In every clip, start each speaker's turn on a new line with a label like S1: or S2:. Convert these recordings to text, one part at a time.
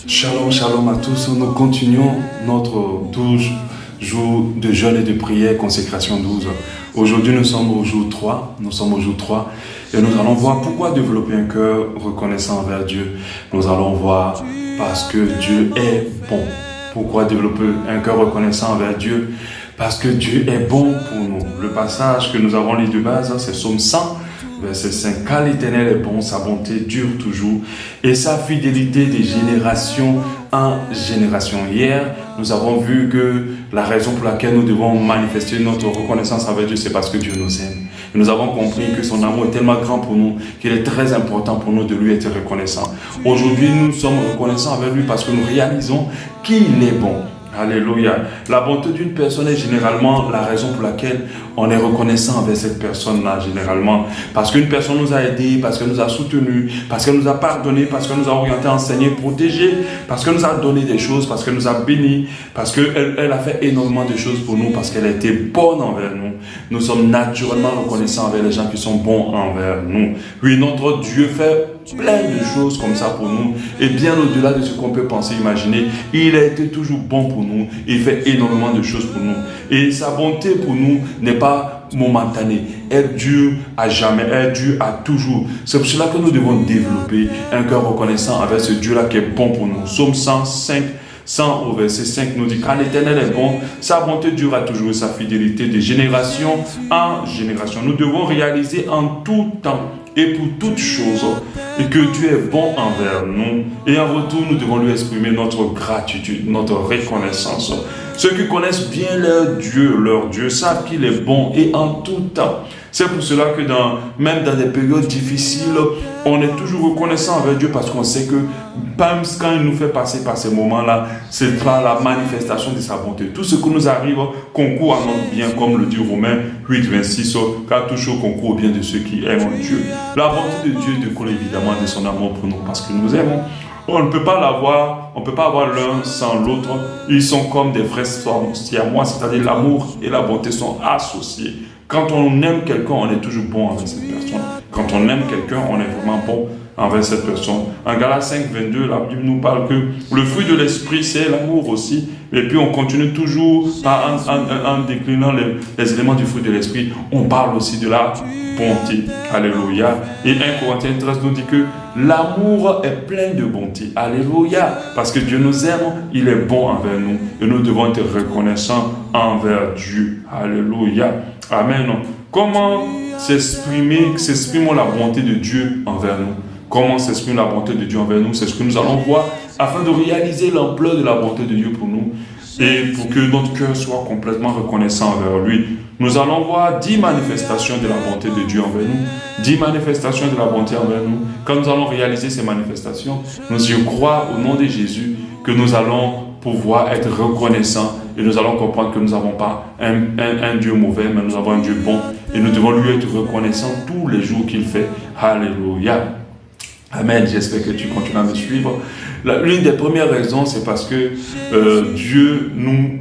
S1: Shalom, shalom à tous. Nous continuons notre 12 jours de jeûne et de prière, consécration 12. Aujourd'hui, nous sommes au jour 3. Et nous allons voir pourquoi développer un cœur reconnaissant envers Dieu. Nous allons voir parce que Dieu est bon. Pourquoi développer un cœur reconnaissant envers Dieu? Parce que Dieu est bon pour nous. Le passage que nous avons lu de base, c'est Psaume 100. Verset 5, car l'Éternel est bon, sa bonté dure toujours, et sa fidélité de génération en génération. Hier, nous avons vu que la raison pour laquelle nous devons manifester notre reconnaissance avec Dieu, c'est parce que Dieu nous aime. Et nous avons compris que son amour est tellement grand pour nous, qu'il est très important pour nous de lui être reconnaissants. Aujourd'hui, nous sommes reconnaissants avec lui parce que nous réalisons qu'il est bon. Alléluia. La bonté d'une personne est généralement la raison pour laquelle on est reconnaissant avec cette personne-là, généralement. Parce qu'une personne nous a aidés, parce qu'elle nous a soutenus, parce qu'elle nous a pardonné, parce qu'elle nous a orientés, enseignés, protégés, parce qu'elle nous a donné des choses, parce qu'elle nous a bénis, parce qu'elle a fait énormément de choses pour nous, parce qu'elle a été bonne envers nous. Nous sommes naturellement reconnaissants envers les gens qui sont bons envers nous. Oui, notre Dieu fait plein de choses comme ça pour nous, et bien au-delà de ce qu'on peut penser, imaginer. Il a été toujours bon pour nous, il fait énormément de choses pour nous, et sa bonté pour nous n'est pas momentanée, elle dure à jamais, elle dure à toujours. C'est pour cela que nous devons développer un cœur reconnaissant avec ce Dieu-là qui est bon pour nous. Psaume 105 100 au verset 5 nous dit, car l'Éternel est bon, sa bonté dure à toujours et sa fidélité de génération en génération. Nous devons réaliser en tout temps et pour toutes choses et que Dieu est bon envers nous, et en retour nous devons lui exprimer notre gratitude, notre reconnaissance. Ceux qui connaissent bien leur Dieu savent qu'il est bon et en tout temps. C'est pour cela que même dans des périodes difficiles, on est toujours reconnaissant avec Dieu parce qu'on sait que même quand il nous fait passer par ces moments-là, c'est par la manifestation de sa bonté. Tout ce qui nous arrive concourt à notre bien, comme le dit Romains 8, 26, car tout chose concourt au bien de ceux qui aiment Dieu. La bonté de Dieu découle évidemment de son amour pour nous parce que nous aimons. On ne peut pas avoir l'un sans l'autre. Ils sont comme des frères siamois, c'est-à-dire l'amour et la bonté sont associés. Quand on aime quelqu'un, on est toujours bon avec cette personne. Quand on aime quelqu'un, on est vraiment bon envers cette personne. En Galates 5, 22, la Bible nous parle que le fruit de l'esprit, c'est l'amour aussi. Et puis on continue toujours en déclinant les éléments du fruit de l'esprit. On parle aussi de la bonté. Alléluia. Et 1 Corinthiens 13 nous dit que l'amour est plein de bonté. Alléluia. Parce que Dieu nous aime, il est bon envers nous. Et nous devons être reconnaissants envers Dieu. Alléluia. Amen. Comment s'exprime la bonté de Dieu envers nous? Comment s'exprime la bonté de Dieu envers nous? C'est ce que nous allons voir afin de réaliser l'ampleur de la bonté de Dieu pour nous et pour que notre cœur soit complètement reconnaissant envers lui. Nous allons voir 10 manifestations de la bonté de Dieu envers nous. 10 manifestations de la bonté envers nous. Quand nous allons réaliser ces manifestations, je crois au nom de Jésus que nous allons pouvoir être reconnaissants et nous allons comprendre que nous n'avons pas un Dieu mauvais, mais nous avons un Dieu bon et nous devons lui être reconnaissants tous les jours qu'il fait. Alléluia. Amen. J'espère que tu continues à me suivre. L'une des premières raisons, c'est parce que Dieu nous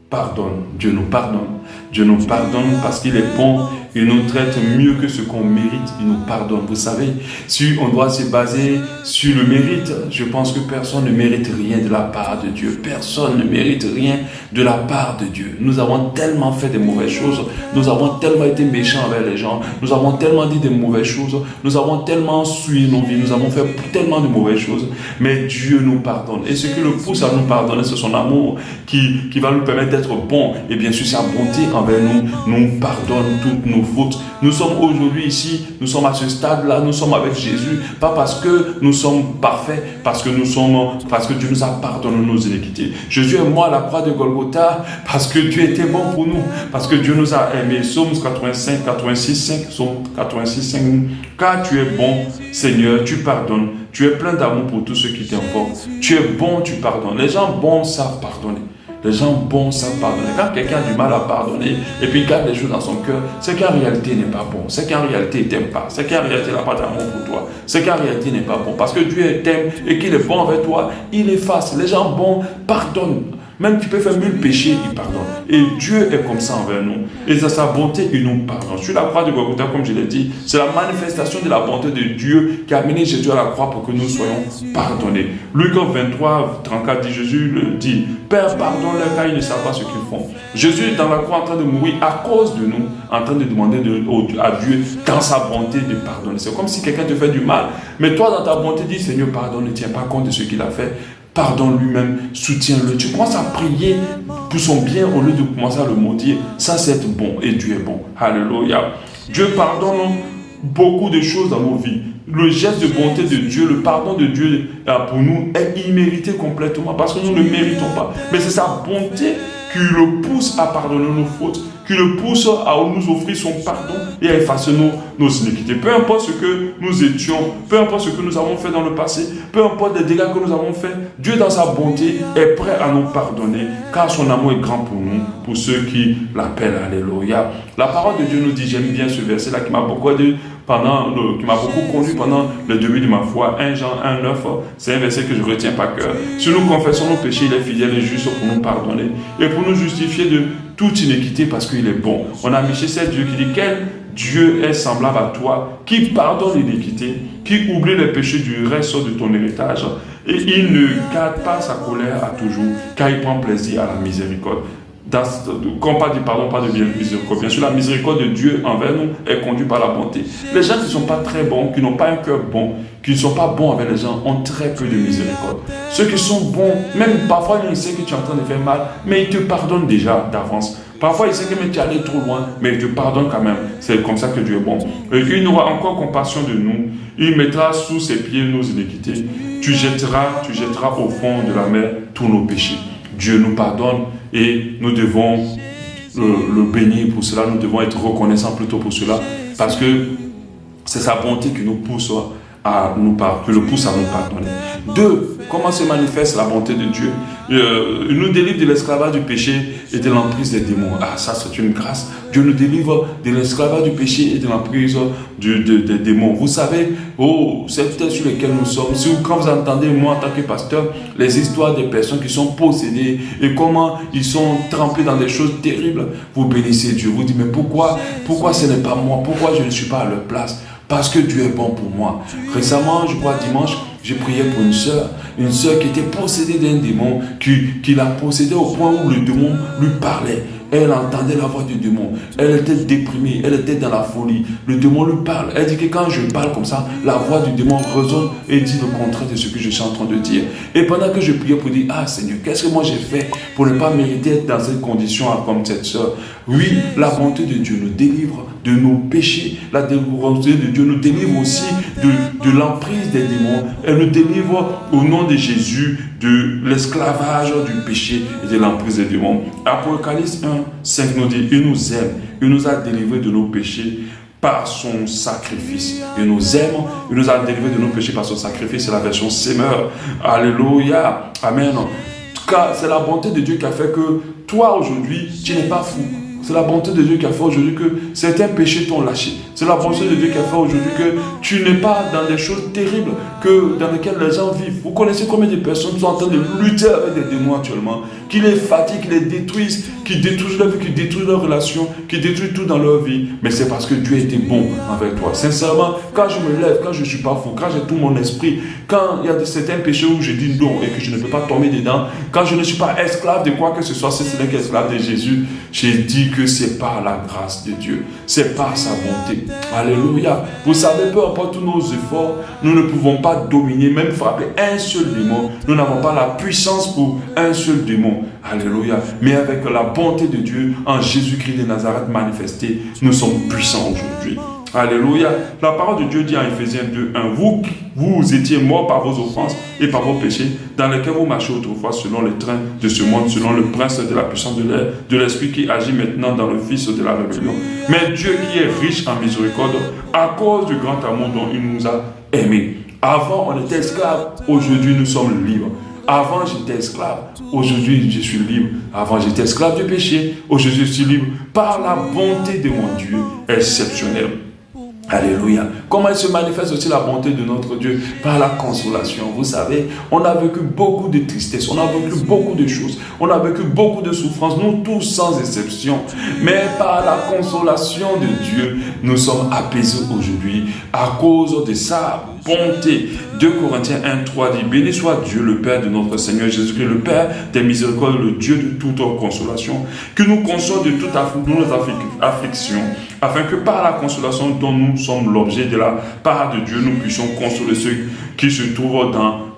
S1: pardonne. Dieu nous pardonne. Dieu nous pardonne parce qu'il est bon. Il nous traite mieux que ce qu'on mérite. Il nous pardonne. Vous savez, si on doit se baser sur le mérite, je pense que personne ne mérite rien de la part de Dieu. Personne ne mérite rien de la part de Dieu. Nous avons tellement fait de mauvaises choses. Nous avons tellement été méchants avec les gens. Nous avons tellement dit de mauvaises choses. Nous avons tellement suivi nos vies. Nous avons fait tellement de mauvaises choses. Mais Dieu nous pardonne. Et ce qui le pousse à nous pardonner, c'est son amour qui va nous permettre d'être bon. Et bien sûr, sa bonté envers nous pardonne toutes nos fautes. Nous sommes aujourd'hui ici, nous sommes à ce stade-là, nous sommes avec Jésus, pas parce que nous sommes parfaits, parce que Dieu nous a pardonné nos iniquités. Jésus est mort à la croix de Golgotha parce que Dieu était bon pour nous, parce que Dieu nous a aimés. Psaume 85, 86, 5, Psaume 86, 5, car tu es bon, Seigneur, tu pardonnes, tu es plein d'amour pour tous ceux qui t'invoquent. Tu es bon, tu pardonnes. Les gens bons savent pardonner. Les gens bons savent pardonner. Quand quelqu'un a du mal à pardonner et puis garde les choses dans son cœur, c'est qu'en réalité il n'est pas bon. C'est qu'en réalité il ne t'aime pas. C'est qu'en réalité il n'a pas d'amour pour toi. C'est qu'en réalité il n'est pas bon. Parce que Dieu t'aime et qu'il est bon avec toi, il efface. Les gens bons pardonnent. Même tu peux faire 1000 péchés, il pardonne. Et Dieu est comme ça envers nous. Et dans sa bonté, il nous pardonne. Sur la croix de Golgotha, comme je l'ai dit, c'est la manifestation de la bonté de Dieu qui a amené Jésus à la croix pour que nous soyons pardonnés. Luc 23, 34 dit, Jésus le dit, Père, pardonne-leur car ils ne savent pas ce qu'ils font. Jésus est dans la croix en train de mourir à cause de nous, en train de demander à Dieu dans sa bonté de pardonner. C'est comme si quelqu'un te fait du mal, mais toi dans ta bonté dis, Seigneur, pardonne, ne tiens pas compte de ce qu'il a fait. Pardonne lui-même, soutiens-le. Tu commences à prier pour son bien au lieu de commencer à le maudire. Ça, c'est être bon et Dieu est bon. Alléluia. Dieu pardonne beaucoup de choses dans nos vies. Le geste de bonté de Dieu, le pardon de Dieu pour nous est immérité complètement parce que nous ne le méritons pas. Mais c'est sa bonté qui le pousse à pardonner nos fautes, qui le pousse à nous offrir son pardon et à effacer nos iniquités. Peu importe ce que nous étions, peu importe ce que nous avons fait dans le passé, peu importe les dégâts que nous avons faits, Dieu dans sa bonté est prêt à nous pardonner car son amour est grand pour nous, pour ceux qui l'appellent. Alléluia. La parole de Dieu nous dit, j'aime bien ce verset-là qui m'a beaucoup aidé qui m'a beaucoup conduit pendant le début de ma foi. 1 Jean 1, 9, c'est un verset que je ne retiens pas cœur. Si nous confessons nos péchés, il est fidèle et juste pour nous pardonner et pour nous justifier de toute iniquité parce qu'il est bon. On a Michée 7, Dieu qui dit, quel Dieu est semblable à toi, qui pardonne l'iniquité, qui oublie les péchés du reste de ton héritage, et il ne garde pas sa colère à toujours, car il prend plaisir à la miséricorde. Quand on parle du pardon, pas de miséricorde. Bien sûr, la miséricorde de Dieu envers nous est conduite par la bonté. Les gens qui ne sont pas très bons, qui n'ont pas un cœur bon, qui ne sont pas bons avec les gens, ont très peu de miséricorde. Ceux qui sont bons, même parfois ils savent que tu es en train de faire mal, mais ils te pardonnent déjà d'avance. Parfois, il sait que tu es allé trop loin, mais il te pardonne quand même. C'est comme ça que Dieu est bon. Et il aura encore compassion de nous. Il mettra sous ses pieds nos iniquités. Tu jetteras au fond de la mer tous nos péchés. Dieu nous pardonne et nous devons le bénir pour cela. Nous devons être reconnaissants plutôt pour cela. Parce que c'est sa bonté qui nous pousse à nous pardonner. 2. Comment se manifeste la bonté de Dieu? Il nous délivre de l'esclavage du péché et de l'emprise des démons. Ah, ça c'est une grâce. Dieu nous délivre de l'esclavage du péché et de l'emprise des démons. Vous savez, c'est peut-être sur lesquels nous sommes. Quand vous entendez, moi en tant que pasteur, les histoires des personnes qui sont possédées et comment ils sont trempés dans des choses terribles, vous bénissez Dieu. Vous dites, mais pourquoi ce n'est pas moi? Pourquoi je ne suis pas à leur place? Parce que Dieu est bon pour moi. Récemment, je crois dimanche, j'ai prié pour une sœur qui était possédée d'un démon, qui la possédait au point où le démon lui parlait. Elle entendait la voix du démon. Elle était déprimée, elle était dans la folie. Le démon lui parle. Elle dit que quand je parle comme ça, la voix du démon résonne et dit le contraire de ce que je suis en train de dire. Et pendant que je priais pour dire, ah Seigneur, qu'est-ce que moi j'ai fait pour ne pas mériter d'être dans cette condition comme cette sœur? Oui, la bonté de Dieu nous délivre de nos péchés. La bonté de Dieu nous délivre aussi de l'emprise des démons. Elle nous délivre au nom de Jésus de l'esclavage du péché et de l'emprise des démons. Apocalypse 1, 5 nous dit, il nous aime, il nous a délivrés de nos péchés par son sacrifice. Il nous aime, il nous a délivrés de nos péchés par son sacrifice. C'est la version Semeur. Alléluia. Amen. Car c'est la bonté de Dieu qui a fait que toi aujourd'hui, tu n'es pas fou. C'est la bonté de Dieu qui a fait aujourd'hui que certains péchés t'ont lâché. C'est la bonté de Dieu qui a fait aujourd'hui que tu n'es pas dans des choses terribles dans lesquelles les gens vivent. Vous connaissez combien de personnes qui sont en train de lutter avec des démons actuellement, qui les fatiguent, qui les détruisent, qui détruisent leur vie, qui détruisent leurs relations, qui détruisent tout dans leur vie. Mais c'est parce que Dieu était bon avec toi. Sincèrement, quand je me lève, quand je ne suis pas fou, quand j'ai tout mon esprit, quand il y a certains péchés où je dis non et que je ne peux pas tomber dedans, quand je ne suis pas esclave de quoi que ce soit, si ce n'est qu'esclave de Jésus, j'ai dit que c'est par la grâce de Dieu, c'est par sa bonté. Alléluia. Vous savez, peu importe tous nos efforts, nous ne pouvons pas dominer, même frapper un seul démon. Nous n'avons pas la puissance pour un seul démon. Alléluia. Mais avec la bonté de Dieu, en Jésus-Christ de Nazareth manifesté, nous sommes puissants aujourd'hui. Alléluia. La parole de Dieu dit en Ephésiens 2, 1, vous étiez morts par vos offenses et par vos péchés, dans lesquels vous marchez autrefois selon les trains de ce monde, selon le prince de la puissance de l'air, de l'esprit qui agit maintenant dans le fils de la rébellion. Mais Dieu qui est riche en miséricorde, à cause du grand amour dont il nous a aimés. Avant, on était esclaves, aujourd'hui nous sommes libres. Avant, j'étais esclave. Aujourd'hui, je suis libre. Avant, j'étais esclave du péché. Aujourd'hui, je suis libre par la bonté de mon Dieu exceptionnel. Alléluia. Comment il se manifeste aussi la bonté de notre Dieu? Par la consolation. Vous savez, on a vécu beaucoup de tristesse, on a vécu beaucoup de choses, on a vécu beaucoup de souffrances, nous tous sans exception. Mais par la consolation de Dieu, nous sommes apaisés aujourd'hui à cause de sa bonté. 2 Corinthiens 1:3 dit: béni soit Dieu, le Père de notre Seigneur Jésus-Christ, le Père des miséricordes, le Dieu de toute consolation, qui nous console de toutes nos afflictions, afin que par la consolation dont nous sommes l'objet de la part de Dieu, nous puissions consoler ceux qui se trouvent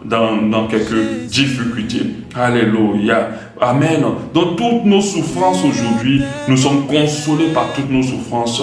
S1: dans quelques difficultés. Alléluia. Amen. Dans toutes nos souffrances aujourd'hui, nous sommes consolés par toutes nos souffrances,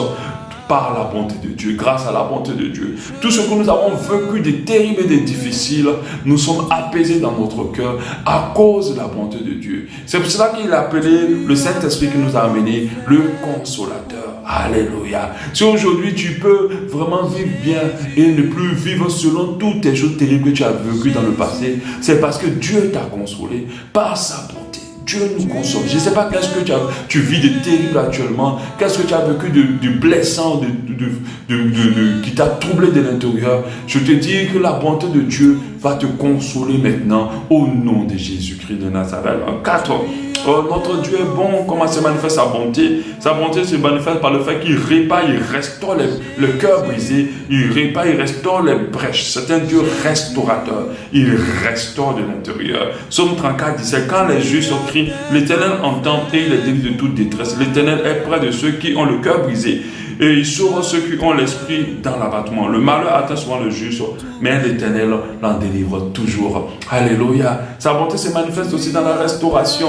S1: par la bonté de Dieu, grâce à la bonté de Dieu. Tout ce que nous avons vécu de terrible et de difficile, nous sommes apaisés dans notre cœur à cause de la bonté de Dieu. C'est pour cela qu'il a appelé le Saint-Esprit qui nous a amené le Consolateur. Alléluia. Si aujourd'hui tu peux vraiment vivre bien et ne plus vivre selon toutes les choses terribles que tu as vécues dans le passé, c'est parce que Dieu t'a consolé par sa bonté. Dieu nous console. Je ne sais pas qu'est-ce que tu vis de terrible actuellement, qu'est-ce que tu as vécu de blessant, qui t'a troublé de l'intérieur. Je te dis que la bonté de Dieu va te consoler maintenant au nom de Jésus-Christ de Nazareth. 4. Notre Dieu est bon. Comment se manifeste sa bonté? Sa bonté se manifeste par le fait qu'il répare, il restaure le cœur brisé, il répare, il restaure les brèches. C'est un Dieu restaurateur. Il restaure de l'intérieur. Psaume 34 dit: c'est quand les justes crient, l'Éternel entend et il les délivre de toute détresse. L'Éternel est près de ceux qui ont le cœur brisé et il sauve ceux qui ont l'esprit dans l'abattement. Le malheur atteint souvent le juste, mais l'Éternel l'en délivre toujours. Alléluia. Sa bonté se manifeste aussi dans la restauration.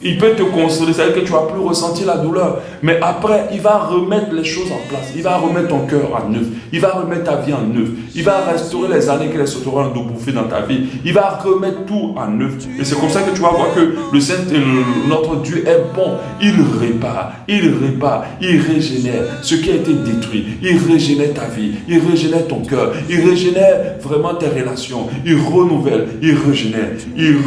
S1: Il peut te consoler, c'est-à-dire que tu ne vas plus ressentir la douleur. Mais après, il va remettre les choses en place. Il va remettre ton cœur à neuf. Il va remettre ta vie en neuf. Il va restaurer les années que les sauterelles ont bouffées dans ta vie. Il va remettre tout en neuf. Et c'est comme ça que tu vas voir que notre Dieu est bon. Il répare, il régénère ce qui a été détruit. Il régénère ta vie, il régénère ton cœur, il régénère vraiment tes relations. Il renouvelle, il régénère, il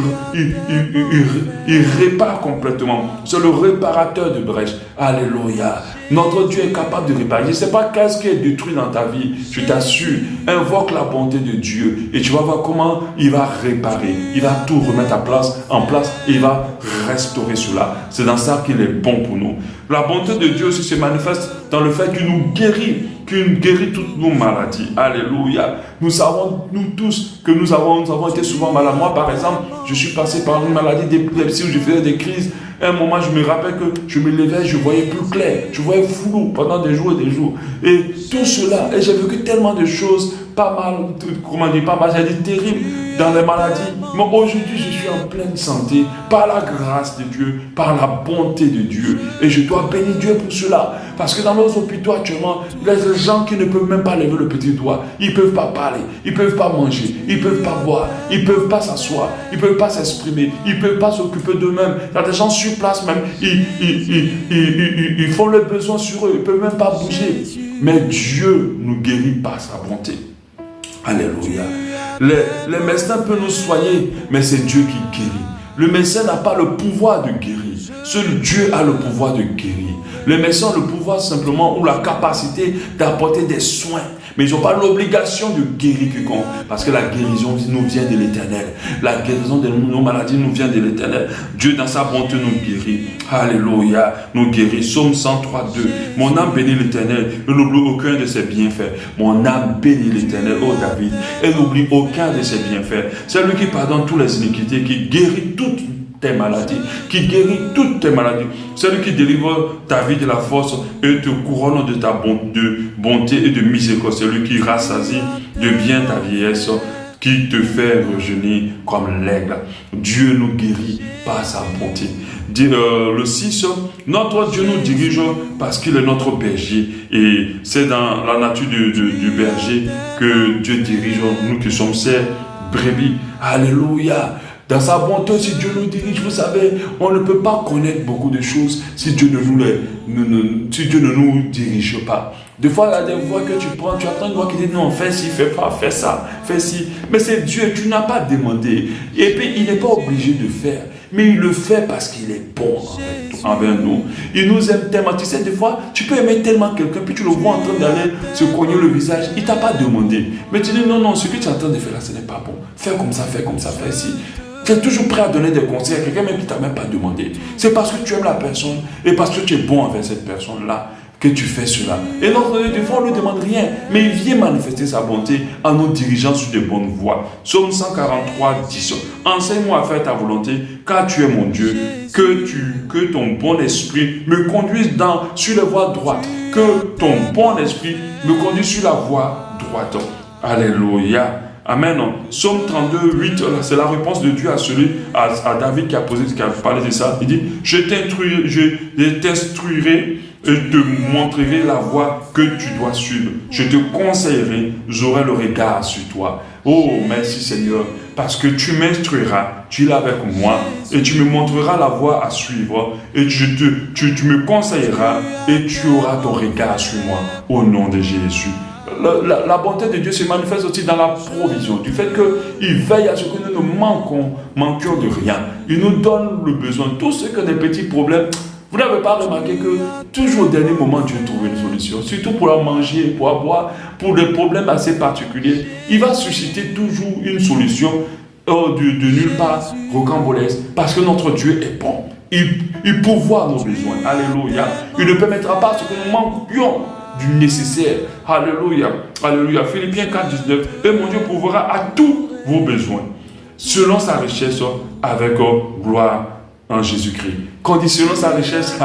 S1: répare complètement. C'est le réparateur de brèches. Alléluia. Notre Dieu est capable de réparer. Je ne sais pas qu'est-ce qui est détruit dans ta vie. Je t'assure, invoque la bonté de Dieu et tu vas voir comment il va réparer. Il va tout remettre en place et il va restaurer cela. C'est dans ça qu'il est bon pour nous. La bonté de Dieu aussi se manifeste dans le fait qu'il nous guérit, toutes nos maladies. Alléluia. Nous savons, nous tous, que nous avons été souvent malades. Moi, par exemple, je suis passé par une maladie d'épilepsie où je faisais des crises. À un moment, je me rappelle que je me levais, je voyais plus clair, je voyais flou pendant des jours et des jours. Et tout cela, et j'ai vécu tellement de choses, pas mal, j'ai dit terribles dans les maladies. Mais aujourd'hui, je suis en pleine santé, par la grâce de Dieu, par la bonté de Dieu. Et je dois bénir Dieu pour cela. Parce que dans nos hôpitaux actuellement, il y a des gens qui ne peuvent même pas lever le petit doigt. Ils ne peuvent pas parler, ils ne peuvent pas manger, ils ne peuvent pas boire, ils ne peuvent pas s'asseoir, ils ne peuvent pas s'exprimer, ils ne peuvent pas s'occuper d'eux-mêmes. Il y a des gens sur place même, ils font leurs besoins sur eux, ils ne peuvent même pas bouger. Mais Dieu nous guérit par sa bonté. Alléluia. Les médecins peuvent nous soigner, mais c'est Dieu qui guérit. Le médecin n'a pas le pouvoir de guérir. Seul Dieu a le pouvoir de guérir. Les médecins ont le pouvoir simplement ou la capacité d'apporter des soins. Mais ils n'ont pas l'obligation de guérir quiconque. Parce que la guérison nous vient de l'Éternel. La guérison de nos maladies nous vient de l'Éternel. Dieu dans sa bonté nous guérit. Alléluia. Nous guérit. Psaume 103, 2. Mon âme bénit l'Éternel. Ne n'oublie aucun de ses bienfaits. Mon âme bénit l'Éternel. Oh David. Et n'oublie aucun de ses bienfaits. C'est lui qui pardonne toutes les iniquités, qui guérit toutes tes maladies, qui guérit toutes tes maladies. C'est lui qui délivre ta vie de la force et te couronne de ta bonté et de miséricorde. C'est lui qui rassasie de bien ta vieillesse, qui te fait rejeunir comme l'aigle. Dieu nous guérit par sa bonté. Le 6, notre Dieu nous dirige parce qu'il est notre berger. Et c'est dans la nature du berger que Dieu dirige nous qui sommes ses brebis. Alléluia. Dans sa bonté, si Dieu nous dirige, vous savez, on ne peut pas connaître beaucoup de choses si Dieu si Dieu ne nous dirige pas. Des fois, il y a des voix que tu prends, tu attends une voix qui dit non, fais ci, fais pas, fais ça, fais ci. Mais c'est Dieu, tu n'as pas demandé. Et puis, il n'est pas obligé de faire. Mais il le fait parce qu'il est bon envers nous. Il nous aime tellement. Tu sais, des fois, tu peux aimer tellement quelqu'un, puis tu le vois en train d'aller se cogner le visage. Il ne t'a pas demandé. Mais tu dis non, non, ce que tu es en train de faire là, ce n'est pas bon. Fais comme ça, fais ci. Tu es toujours prêt à donner des conseils à quelqu'un même qui ne t'a même pas demandé. C'est parce que tu aimes la personne et parce que tu es bon envers cette personne-là que tu fais cela. Et notre Dieu, des fois, on ne lui demande rien, mais il vient manifester sa bonté en nous dirigeant sur de bonnes voies. Psaume 143, 10. Enseigne-moi à faire ta volonté, car tu es mon Dieu, que ton bon esprit me conduise sur les voies droites, que ton bon esprit me conduise sur la voie droite. Alléluia. Amen. Psaume 32, 8, c'est la réponse de Dieu à David qui a parlé de ça. Il dit, je t'instruirai et te montrerai la voie que tu dois suivre. Je te conseillerai, j'aurai le regard sur toi. Oh, merci Seigneur, parce que tu m'instruiras, tu es là avec moi, et tu me montreras la voie à suivre, et tu me conseilleras, et tu auras ton regard sur moi, au nom de Jésus. La bonté de Dieu se manifeste aussi dans la provision, du fait qu'il veille à ce que nous ne manquions de rien. Il nous donne le besoin. Tous ceux qui ont des petits problèmes, vous n'avez pas remarqué que toujours au dernier moment, Dieu trouve une solution. Surtout pour la manger, pour la boire, pour des problèmes assez particuliers. Il va susciter toujours une solution de nulle part, rocambolesque, parce que notre Dieu est bon. Il pourvoit nos besoins. Alléluia. Il ne permettra pas ce que nous manquions du nécessaire. Alléluia. Alléluia. Philippiens 4, 19. Et mon Dieu pourvoira à tous vos besoins, selon sa richesse avec gloire en Jésus-Christ. Quand on dit selon sa richesse,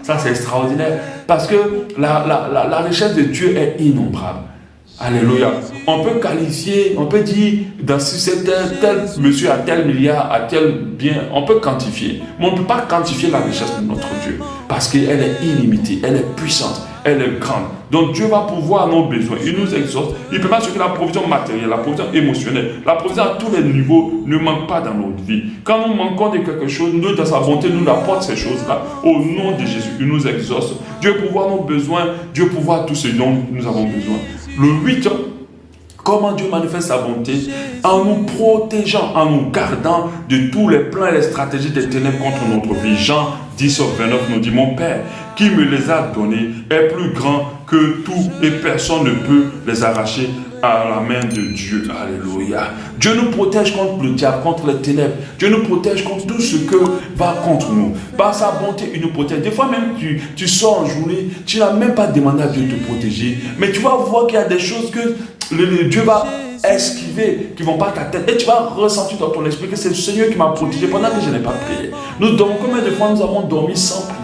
S1: ça c'est extraordinaire. Parce que la richesse de Dieu est innombrable. Alléluia. On peut qualifier, on peut dire, si c'est tel monsieur a tel milliard, a tel bien, on peut quantifier. Mais on ne peut pas quantifier la richesse de notre Dieu. Parce qu'elle est illimitée, elle est puissante, elle est grande. Donc Dieu va pouvoir nos besoins. Il nous exauce. Il permet que la provision matérielle, la provision émotionnelle, la provision à tous les niveaux ne manque pas dans notre vie. Quand nous manquons de quelque chose, nous, dans sa bonté, nous apporte ces choses-là. Au nom de Jésus, il nous exauce. Dieu pourvoit nos besoins. Dieu pourvoit tout ce dont nous avons besoin. Le 8, comment Dieu manifeste sa bonté? En nous protégeant, en nous gardant de tous les plans et les stratégies des ténèbres contre notre vie. Jean 10, 29 nous dit, mon Père, qui me les a donnés, est plus grand que tout et personne ne peut les arracher à la main de Dieu. Alléluia. Dieu nous protège contre le diable, contre les ténèbres. Dieu nous protège contre tout ce que va contre nous. Par sa bonté, il nous protège. Des fois même, tu sors en journée, tu n'as même pas demandé à Dieu de te protéger. Mais tu vas voir qu'il y a des choses que Dieu va esquiver, qui ne vont pas à ta tête. Et tu vas ressentir dans ton esprit que c'est le Seigneur qui m'a protégé pendant que je n'ai pas prié. Nous dormons, combien de fois nous avons dormi sans prier?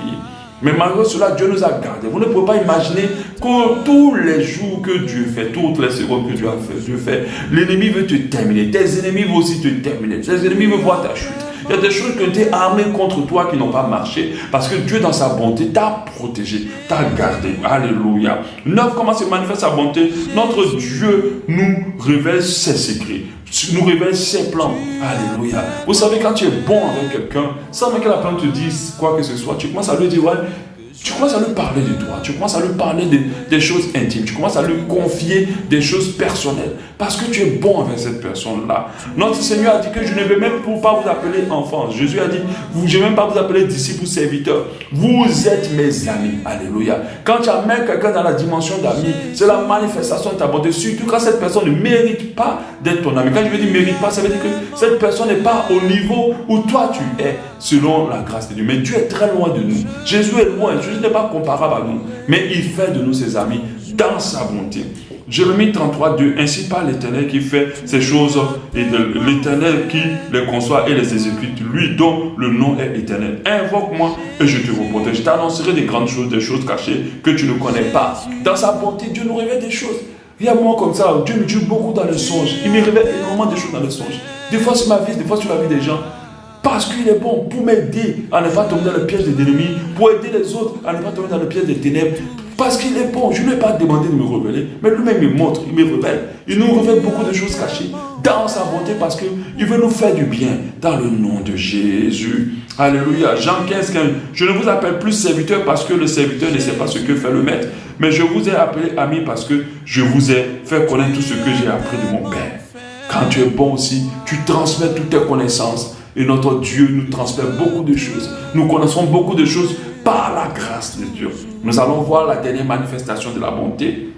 S1: Mais malgré cela, Dieu nous a gardés. Vous ne pouvez pas imaginer que tous les jours que Dieu fait, toutes les secondes que Dieu fait, l'ennemi veut te terminer. Tes ennemis vont aussi te terminer. Tes ennemis veulent voir ta chute. Il y a des choses qui ont été armées contre toi qui n'ont pas marché parce que Dieu, dans sa bonté, t'a protégé, t'a gardé. Alléluia. 9. Comment se manifeste sa bonté? Notre Dieu nous révèle ses secrets, nous révèle ses plans. Alléluia. Vous savez, quand tu es bon avec quelqu'un, sans même que la personne te dise quoi que ce soit, tu commences à lui dire, ouais, tu commences à lui parler de toi, tu commences à lui parler des choses intimes, tu commences à lui confier des choses personnelles, parce que tu es bon avec cette personne-là. Notre Seigneur a dit que je ne vais même pas vous appeler enfants. Jésus a dit, je ne vais même pas vous appeler disciples ou serviteurs. Vous êtes mes amis. Alléluia. Quand tu amènes quelqu'un dans la dimension d'amis, c'est la manifestation de ta bonté, surtout quand cette personne ne mérite pas d'être ton ami. Quand je veux dire mérite pas, ça veut dire que cette personne n'est pas au niveau où toi tu es, selon la grâce de Dieu. Mais Dieu est très loin de nous. Jésus est loin. Jésus n'est pas comparable à nous. Mais il fait de nous ses amis dans sa bonté. Jérémie 33, 2. Ainsi parle l'Éternel qui fait ces choses et l'Éternel qui les conçoit et les exécute, lui dont le nom est Éternel. Invoque-moi et je te reprotège. Je t'annoncerai des grandes choses, des choses cachées que tu ne connais pas. Dans sa bonté, Dieu nous révèle des choses. Il y a moi comme ça, Dieu me tue beaucoup dans les songes. Il me révèle énormément de choses dans les songes. Des fois sur ma vie, des fois sur la vie des gens. Parce qu'il est bon pour m'aider à ne pas tomber dans le piège des ennemis, pour aider les autres à ne pas tomber dans le piège des ténèbres. Parce qu'il est bon, je ne lui ai pas demandé de me révéler, mais lui-même me montre, il me révèle. Il nous révèle beaucoup de choses cachées dans sa bonté parce qu'il veut nous faire du bien dans le nom de Jésus. Alléluia. Jean 15, 15. Je ne vous appelle plus serviteur parce que le serviteur ne sait pas ce que fait le maître, mais je vous ai appelé ami parce que je vous ai fait connaître tout ce que j'ai appris de mon Père. Quand tu es bon aussi, tu transmets toutes tes connaissances. Et notre Dieu nous transmet beaucoup de choses. Nous connaissons beaucoup de choses par la grâce de Dieu. Nous allons voir la dernière manifestation de la bonté.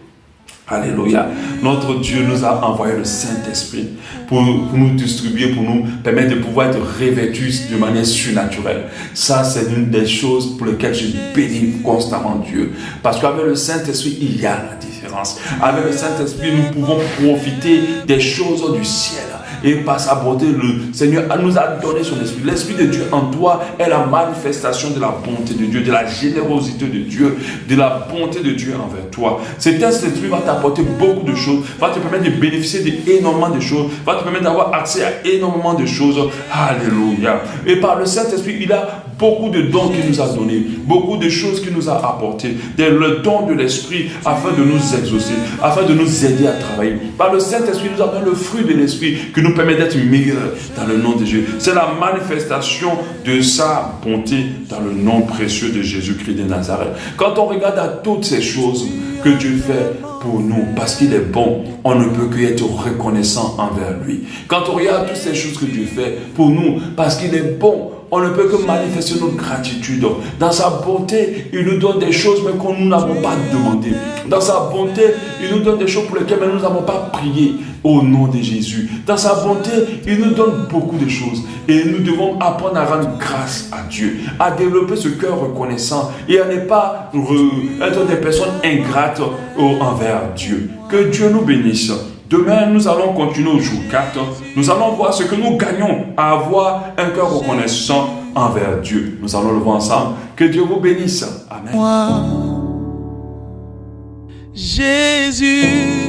S1: Alléluia. Notre Dieu nous a envoyé le Saint-Esprit pour nous distribuer, pour nous permettre de pouvoir être revêtus de manière surnaturelle. Ça, c'est une des choses pour lesquelles je bénis constamment Dieu. Parce qu'avec le Saint-Esprit, il y a la différence. Avec le Saint-Esprit, nous pouvons profiter des choses du ciel. Et par sa bonté, le Seigneur nous a donné son esprit. L'esprit de Dieu en toi est la manifestation de la bonté de Dieu, de la générosité de Dieu, de la bonté de Dieu envers toi. Cet esprit va t'apporter beaucoup de choses, va te permettre de bénéficier d'énormément de choses, va te permettre d'avoir accès à énormément de choses. Alléluia. Et par le Saint-Esprit, il a beaucoup de dons qu'il nous a donnés, beaucoup de choses qu'il nous a apportées, le don de l'esprit afin de nous exaucer, afin de nous aider à travailler. Par le Saint-Esprit, nous avons le fruit de l'esprit qui nous permet d'être meilleurs dans le nom de Dieu. C'est la manifestation de sa bonté dans le nom précieux de Jésus-Christ de Nazareth. Quand on regarde à toutes ces choses que Dieu fait pour nous, parce qu'il est bon, on ne peut que être reconnaissant envers lui. Quand on regarde toutes ces choses que Dieu fait pour nous, parce qu'il est bon, on ne peut que manifester notre gratitude. Dans sa bonté, il nous donne des choses mais qu'on nous n'avons pas demandé. Dans sa bonté, il nous donne des choses pour lesquelles nous n'avons pas prié au nom de Jésus. Dans sa bonté, il nous donne beaucoup de choses. Et nous devons apprendre à rendre grâce à Dieu, à développer ce cœur reconnaissant et à ne pas être des personnes ingrates envers Dieu. Que Dieu nous bénisse. Demain, nous allons continuer au jour 4. Nous allons voir ce que nous gagnons à avoir un cœur reconnaissant envers Dieu. Nous allons le voir ensemble. Que Dieu vous bénisse. Amen.
S2: Moi, Jésus.